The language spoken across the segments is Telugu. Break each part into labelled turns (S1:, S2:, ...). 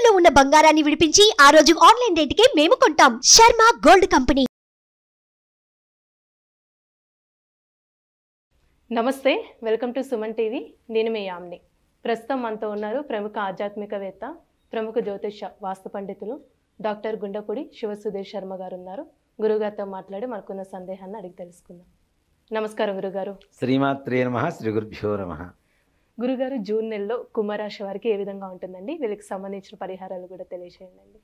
S1: తాకట్టులో ఉన్న బంగారాన్ని విడిపించి ఆ రోజు ఆన్లైన్ రేటుకే మేము కొంటాం. Sharma gold company.
S2: నమస్తే, వెల్కమ్ టు సుమన్ టీవీ. నేను మీ యామ్ని. ప్రస్తుతం మనతో ఉన్నారు ప్రముఖ ఆధ్యాత్మికవేత్త, ప్రముఖ జ్యోతిష వాస్తు పండితులు డాక్టర్ గుండపూడి శివసుధీర్ శర్మ గారు ఉన్నారు. గురుగారితో మాట్లాడి మనకున్న సందేహాన్ని అడిగి తెలుసుకుందాం. నమస్కారం గురుగారు.
S3: శ్రీమాత్రే నమః. శ్రీ గురుభ్యో నమః.
S2: గురుగారు, జూన్ నెలలో కుంభరాశి వారికి ఏ విధంగా ఉంటుందండి? వీళ్ళకి సంబంధించిన పరిహారాలు కూడా తెలియజేయండి.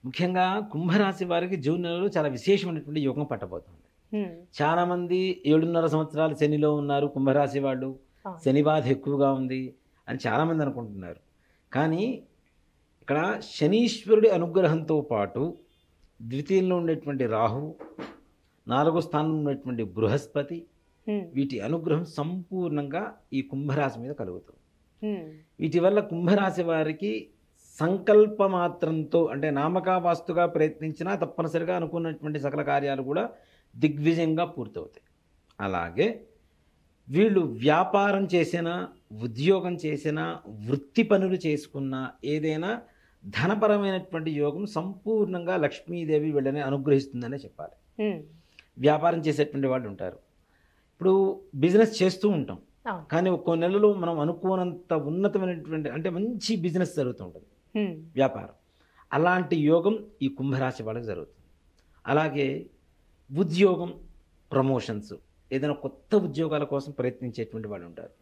S3: ముఖ్యంగా కుంభరాశి వారికి జూన్ నెలలో చాలా విశేషమైనటువంటి యోగం పట్టబోతుంది. చాలా మంది 7.5 సంవత్సరాలు శనిలో ఉన్నారు కుంభరాశి వాళ్ళు, శని బాధ ఎక్కువగా ఉంది అని చాలామంది అనుకుంటున్నారు. కానీ ఇక్కడ శనీశ్వరుడి అనుగ్రహంతో పాటు ద్వితీయంలో ఉండేటువంటి రాహు, 4వ స్థానంలో ఉన్నటువంటి బృహస్పతి, వీటి అనుగ్రహం సంపూర్ణంగా ఈ కుంభరాశి మీద కలుగుతుంది. వీటి వల్ల కుంభరాశి వారికి సంకల్ప మాత్రంతో, అంటే నామకావాస్తుగా ప్రయత్నించినా తప్పనిసరిగా అనుకున్నటువంటి సకల కార్యాలు కూడా దిగ్విజయంగా పూర్తవుతాయి. అలాగే వీళ్ళు వ్యాపారం చేసినా, ఉద్యోగం చేసినా, వృత్తి పనులు చేసుకున్నా, ఏదైనా ధనపరమైనటువంటి యోగం సంపూర్ణంగా లక్ష్మీదేవి వీళ్ళని అనుగ్రహిస్తుందనే చెప్పాలి. వ్యాపారం చేసేటువంటి వాళ్ళు ఉంటారు. ఇప్పుడు బిజినెస్ చేస్తూ ఉంటాం, కానీ ఒక్కో నెలలో మనం అనుకోనంత ఉన్నతమైనటువంటి, అంటే మంచి బిజినెస్ జరుగుతూ ఉంటుంది, వ్యాపారం. అలాంటి యోగం ఈ కుంభరాశి వాళ్ళకి జరుగుతుంది. అలాగే ఉద్యోగం, ప్రమోషన్స్, ఏదైనా కొత్త ఉద్యోగాల కోసం ప్రయత్నించేటువంటి వాళ్ళు ఉంటారు.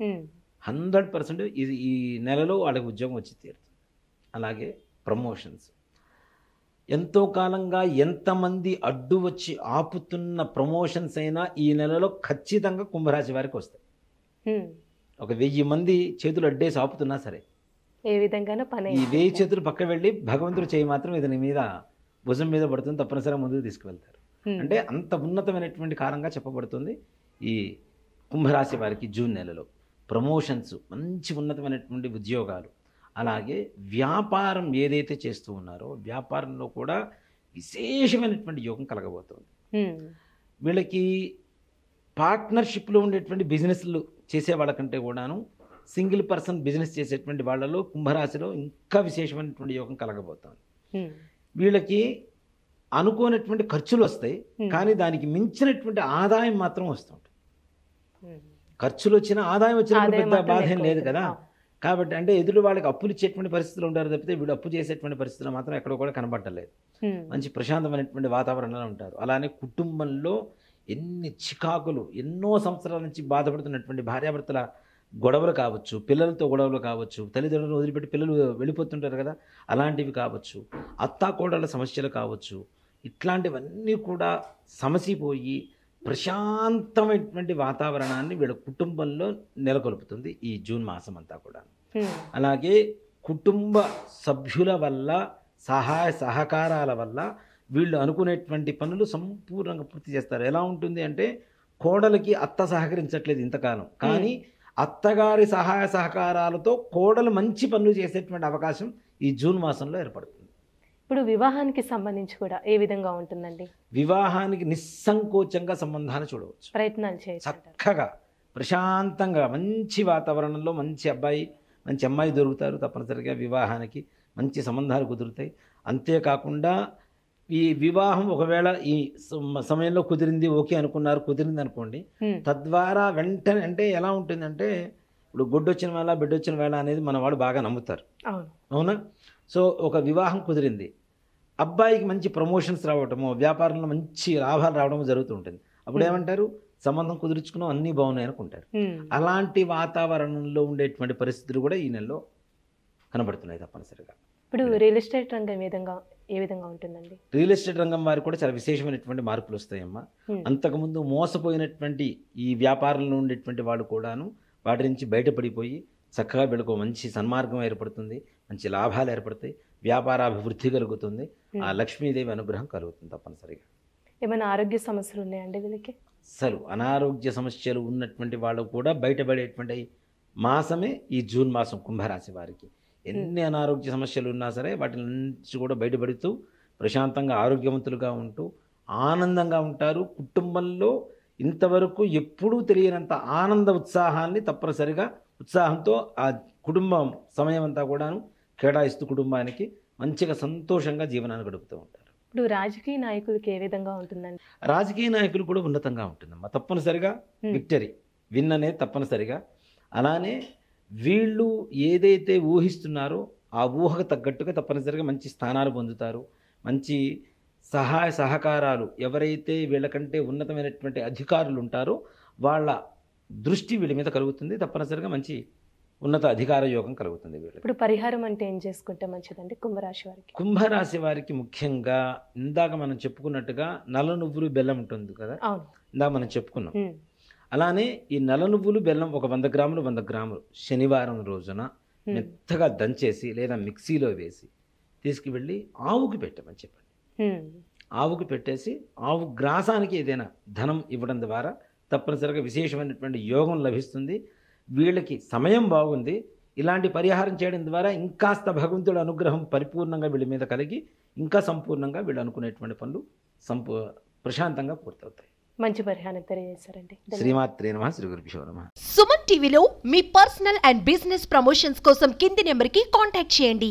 S3: 100% ఇది ఈ నెలలో వాళ్ళకి ఉద్యోగం వచ్చి తీరుతుంది. అలాగే ప్రమోషన్స్, ఎంతో కాలంగా ఎంతమంది అడ్డు వచ్చి ఆపుతున్న ప్రమోషన్స్ అయినా ఈ నెలలో ఖచ్చితంగా కుంభరాశి వారికి వస్తాయి. ఒక 1000 మంది చేతులు అడ్డేసి ఆపుతున్నా సరే,
S2: ఏ విధంగా పని,
S3: ఈ 1000 చేతులు పక్క వెళ్ళి భగవంతుడు చేయి మాత్రం ఇతని మీద భుజం మీద పడుతుంది, తప్పనిసరిగా ముందుకు తీసుకువెళ్తారు. అంటే అంత ఉన్నతమైనటువంటి కాలంగా చెప్పబడుతుంది ఈ కుంభరాశి వారికి జూన్ నెలలో. ప్రమోషన్స్, మంచి ఉన్నతమైనటువంటి ఉద్యోగాలు, అలాగే వ్యాపారం ఏదైతే చేస్తూ ఉన్నారో వ్యాపారంలో కూడా విశేషమైనటువంటి యోగం కలగబోతుంది. వీళ్ళకి పార్ట్నర్షిప్లో ఉండేటువంటి బిజినెస్లు చేసే వాళ్ళకంటే కూడాను సింగిల్ పర్సన్ బిజినెస్ చేసేటువంటి వాళ్ళలో కుంభరాశిలో ఇంకా విశేషమైనటువంటి యోగం కలగబోతుంది. వీళ్ళకి అనుకోనటువంటి ఖర్చులు వస్తాయి, కానీ దానికి మించినటువంటి ఆదాయం మాత్రం వస్తుంటుంది. ఖర్చులు వచ్చినా ఆదాయం వచ్చినప్పుడు పెద్ద బాధ ఏం లేదు కదా. కాబట్టి అంటే ఎదురు వాళ్ళకి అప్పులు ఇచ్చేటువంటి పరిస్థితులు ఉంటారు తప్పితే వీళ్ళు అప్పు చేసేటువంటి పరిస్థితులు మాత్రం ఎక్కడ కూడా కనబడలేదు. మంచి ప్రశాంతమైనటువంటి వాతావరణంలో ఉంటారు. అలానే కుటుంబంలో ఎన్ని చికాకులు, ఎన్నో సంవత్సరాల నుంచి బాధపడుతున్నటువంటి భార్యాభర్తల గొడవలు కావచ్చు, పిల్లలతో గొడవలు కావచ్చు, తల్లిదండ్రులను వదిలిపెట్టి పిల్లలు వెళ్ళిపోతుంటారు కదా, అలాంటివి కావచ్చు, అత్తాకోడళ్ళ సమస్యలు కావచ్చు, ఇట్లాంటివన్నీ కూడా సమసిపోయి ప్రశాంతమైనటువంటి వాతావరణాన్ని వీళ్ళ కుటుంబంలో నెలకొల్పుతుంది ఈ జూన్ మాసం అంతా కూడా. అలాగే కుటుంబ సభ్యుల వల్ల, సహాయ సహకారాల వల్ల వీళ్ళు అనుకునేటువంటి పనులు సంపూర్ణంగా పూర్తి చేస్తారు. ఎలా ఉంటుంది అంటే, కోడలికి అత్త సహకరించట్లేదు ఇంతకాలం, కానీ అత్తగారి సహాయ సహకారాలతో కోడలు మంచి పనులు చేసేటువంటి అవకాశం ఈ జూన్ మాసంలో ఏర్పడుతుంది.
S2: ఇప్పుడు వివాహానికి సంబంధించి కూడా ఏ విధంగా ఉంటుందండి?
S3: వివాహానికి నిస్సంకోచంగా సంబంధాలు చూడవచ్చు.
S2: ప్రయత్నాలు చేయొచ్చు.
S3: చక్కగా ప్రశాంతంగా మంచి వాతావరణంలో మంచి అబ్బాయి, మంచి అమ్మాయి దొరుకుతారు. తప్పనిసరిగా వివాహానికి మంచి సంబంధాలు కుదురుతాయి. అంతేకాకుండా ఈ వివాహం ఒకవేళ ఈ సమయంలో కుదిరింది, ఓకే అనుకున్నారు, కుదిరింది అనుకోండి, తద్వారా వెంటనే, అంటే ఎలా ఉంటుందంటే, ఇప్పుడు గొడ్డొచ్చిన వేళ బిడ్డొచ్చిన వేళ అనేది మన వాళ్ళు బాగా నమ్ముతారు, అవునా? సో ఒక వివాహం కుదిరింది, అబ్బాయికి మంచి ప్రమోషన్స్ రావటము, వ్యాపారంలో మంచి లాభాలు రావడము జరుగుతూ ఉంటుంది. అప్పుడు ఏమంటారు, సంబంధం కుదుర్చుకున్నాం, అన్నీ బాగున్నాయి అనుకుంటారు. అలాంటి వాతావరణంలో ఉండేటువంటి పరిస్థితులు కూడా ఈ నెలలో కనబడుతున్నాయి తప్పనిసరిగా.
S2: ఇప్పుడు రియల్ ఎస్టేట్ రంగం ఏ విధంగా ఉంటుందండి?
S3: రియల్ ఎస్టేట్ రంగం వారికి కూడా చాలా విశేషమైనటువంటి మార్పులు వస్తాయమ్మా. అంతకుముందు మోసపోయినటువంటి ఈ వ్యాపారంలో ఉండేటువంటి వాళ్ళు కూడాను వాటి నుంచి బయటపడిపోయి చక్కగా వీళ్ళకు మంచి సన్మార్గం ఏర్పడుతుంది, మంచి లాభాలు ఏర్పడతాయి, వ్యాపారాభివృద్ధి కలుగుతుంది, ఆ లక్ష్మీదేవి అనుగ్రహం కలుగుతుంది తప్పనిసరిగా.
S2: ఏమైనా ఆరోగ్య సమస్యలు ఉన్నాయండి వీళ్ళకి?
S3: అసలు అనారోగ్య సమస్యలు ఉన్నటువంటి వాళ్ళు కూడా బయటపడేటువంటి మాసమే ఈ జూన్ మాసం కుంభరాశి వారికి. ఎన్ని అనారోగ్య సమస్యలు ఉన్నా సరే వాటి నుంచి కూడా బయటపడుతూ ప్రశాంతంగా ఆరోగ్యవంతులుగా ఉంటూ ఆనందంగా ఉంటారు. కుటుంబంలో ఇంతవరకు ఎప్పుడూ తెలియనంత ఆనంద ఉత్సాహాన్ని తప్పనిసరిగా ఉత్సాహంతో ఆ కుటుంబం సమయం అంతా కూడాను కేటాయిస్తూ కుటుంబానికి మంచిగా సంతోషంగా జీవనాన్ని గడుపుతూ ఉంటారు.
S2: ఇప్పుడు రాజకీయ నాయకులకి ఏ విధంగా ఉంటుందండి?
S3: రాజకీయ నాయకులు కూడా ఉన్నతంగా ఉంటుందమ్మా. తప్పనిసరిగా విక్టరీ విన్ అనేది తప్పనిసరిగా. అలానే వీళ్ళు ఏదైతే ఊహిస్తున్నారో ఆ ఊహకు తగ్గట్టుగా తప్పనిసరిగా మంచి స్థానాలు పొందుతారు. మంచి సహాయ సహకారాలు ఎవరైతే వీళ్ళకంటే ఉన్నతమైనటువంటి అధికారులు ఉంటారో వాళ్ళ దృష్టి వీళ్ళ మీద కలుగుతుంది. తప్పనిసరిగా మంచి ఉన్నత అధికార యోగం కలుగుతుంది వీళ్ళకి.
S2: ఇప్పుడు పరిహారం అంటే ఏం చేసుకుంటే మంచిదండి కుంభరాశి వారికి?
S3: కుంభరాశి వారికి ముఖ్యంగా ఇందాక మనం చెప్పుకున్నట్టుగా నల్ల నువ్వులు బెల్లం ఉంటుంది కదా,
S2: అవును,
S3: ఇందాక మనం చెప్పుకున్నాం. అలానే ఈ నల్ల నువ్వులు బెల్లం ఒక 100 గ్రాములు 100 గ్రాములు శనివారం రోజున మెత్తగా దంచేసి లేదా మిక్సీలో వేసి తీసుకువెళ్ళి ఆవుకి పెట్టమని చెప్పండి. ఆవుకి పెట్టేసి ఆవు గ్రాసానికి ఏదైనా ధనం ఇవ్వడం ద్వారా తప్పనిసరిగా విశేషమైనటువంటి యోగం లభిస్తుంది. వీళ్ళకి సమయం బాగుంది. ఇలాంటి పరిహారం చేయడం ద్వారా ఇంకాస్త భగవంతుడి అనుగ్రహం పరిపూర్ణంగా వీళ్ళ మీద కలిగి ఇంకా సంపూర్ణంగా వీళ్ళు అనుకునేటువంటి పనులు ప్రశాంతంగా పూర్తవుతాయి.
S2: మంచి పరిహారం తెలియజేశారండి.
S3: శ్రీమాత్రే నమః. శ్రీ గురుభ్యో నమః.
S1: సుమన్ టీవీలో మీ పర్సనల్ అండ్ బిజినెస్ ప్రమోషన్స్ కోసం కింది నెంబర్కి కాంటాక్ట్ చేయండి.